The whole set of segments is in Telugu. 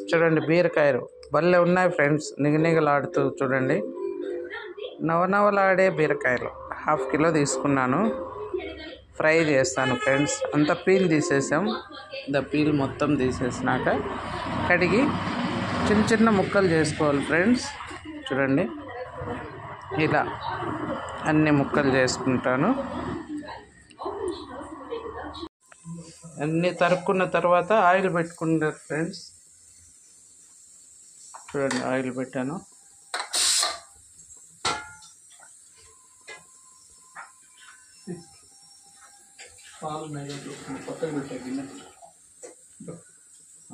చూడండి బీరకాయలు భలే ఉన్నాయి ఫ్రెండ్స్, నిగనిగలాడుతూ చూడండి. నవనవలాడే బీరకాయలు 1/2 కిలో తీసుకున్నాను. ఫ్రై చేస్తాను ఫ్రెండ్స్. అంతా పీల్ తీసేసాం. పీల్ మొత్తం తీసేసినాక కడిగి చిన్న చిన్న ముక్కలు చేసుకోవాలి ఫ్రెండ్స్. చూడండి ఇలా అన్ని ముక్కలు చేసుకుంటాను. అన్నీ తరుక్కున్న తర్వాత ఆయిల్ పెట్టుకుంటారు ఫ్రెండ్స్. చూడండి ఆయిల్ పెట్టాను.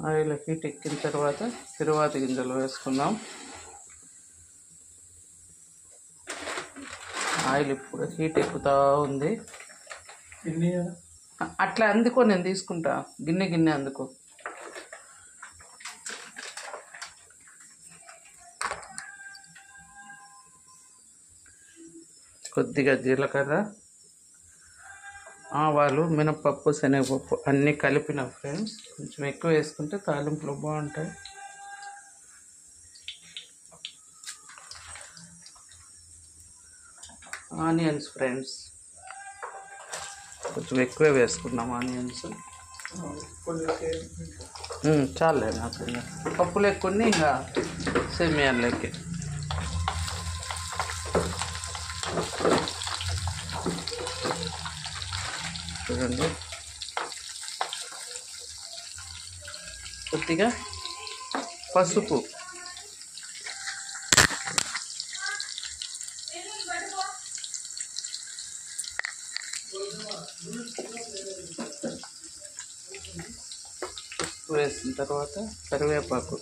ఆయిల్ హీట్ ఎక్కిన తర్వాత తిరువాత గింజలు వేసుకుందాం. ఆయిల్ ఇప్పుడు హీట్ ఎక్కుతూ ఉంది. అట్లా అందుకో, నేను తీసుకుంటా. గిన్నె అందుకో. కొద్దిగా జీలకర్ర, ఆవాలు, మినపప్పు, శనగపప్పు అన్నీ కలిపిన ఫ్రెండ్స్. కొంచెం ఎక్కువ వేసుకుంటే తాలింపులు బాగుంటాయి. ఆనియన్స్ ఫ్రెండ్స్ కొంచెం ఎక్కువే వేసుకున్నాం. ఆనియన్స్ చాలే నాకు. పప్పులు ఎక్కువ ఇంకా సేమియాలకి. చూడండి కొద్దిగా పసుపు, వేసిన తర్వాత కరివేపాకు,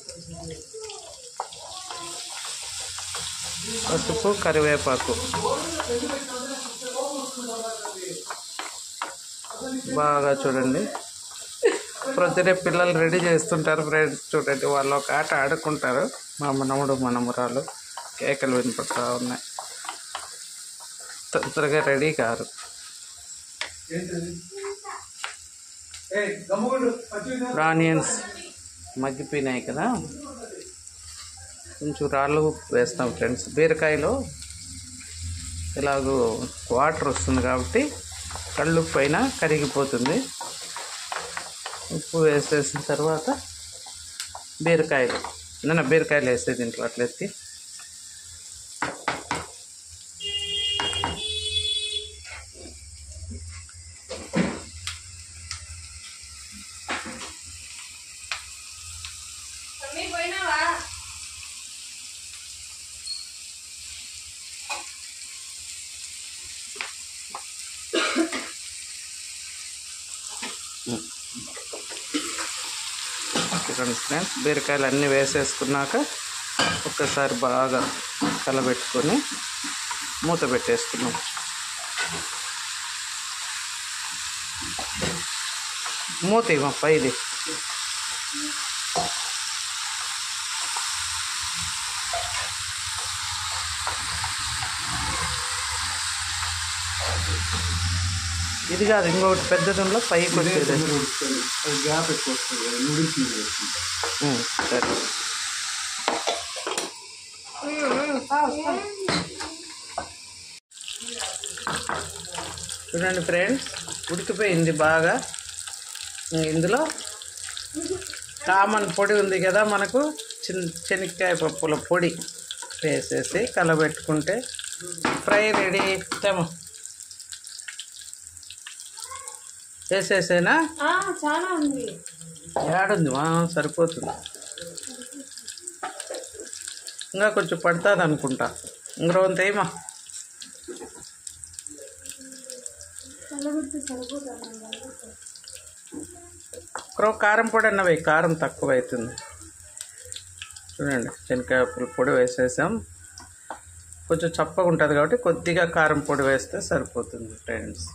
పసుపు, కరివేపాకు బాగా చూడండి. ప్రొద్దునే పిల్లలు రెడీ చేస్తుంటారు ఫ్రెండ్స్. చూడండి వాళ్ళు ఒక ఆట ఆడుకుంటారు. మా మనముడు మనమురాలు కేకలు వినపడుతూ ఉన్నాయి. తొందరగా రెడీ కారు. ఆనియన్స్ మగ్గిపోయినాయి కదా, కొంచెం రాళ్ళు ఉప్పు వేస్తాం ఫ్రెండ్స్. బీరకాయలో ఇలాగూ వాటర్ వస్తుంది కాబట్టి కళ్ళు పైన కరిగిపోతుంది. ఉప్పు వేసేసిన తర్వాత బీరకాయలు వేసే దీంట్లో అట్లా ఎత్తి చూడండి ఫ్రెండ్స్. బీరకాయలు అన్నీ వేసేసుకున్నాక ఒక్కసారి బాగా కలబెట్టుకొని మూత పెట్టేసుకున్నాం. మూత ఇవ్వ పైది. ఇది కాదు, ఇంకొకటి పెద్దదంలో పైకి వచ్చేది. సరే చూడండి ఫ్రెండ్స్, ఉడికిపోయింది బాగా. ఇందులో కామన్ పొడి ఉంది కదా మనకు, శనక్కాయ పప్పుల పొడి వేసేసి కలబెట్టుకుంటే ఫ్రై రెడీ. తేమో వేసేసేనా? చాలా ఉంది. ఏడుంది మా, సరిపోతుంది. ఇంకా కొంచెం పడుతుంది అనుకుంటా. ఇంకొంత ఏమా కారం పొడి అన్నవి, కారం తక్కువ అవుతుంది. చూడండి శనక్కాయ పొడి వేసేసాం. కొంచెం చప్పగా ఉంటుంది కాబట్టి కొద్దిగా కారం పొడి వేస్తే సరిపోతుంది ఫ్రెండ్స్.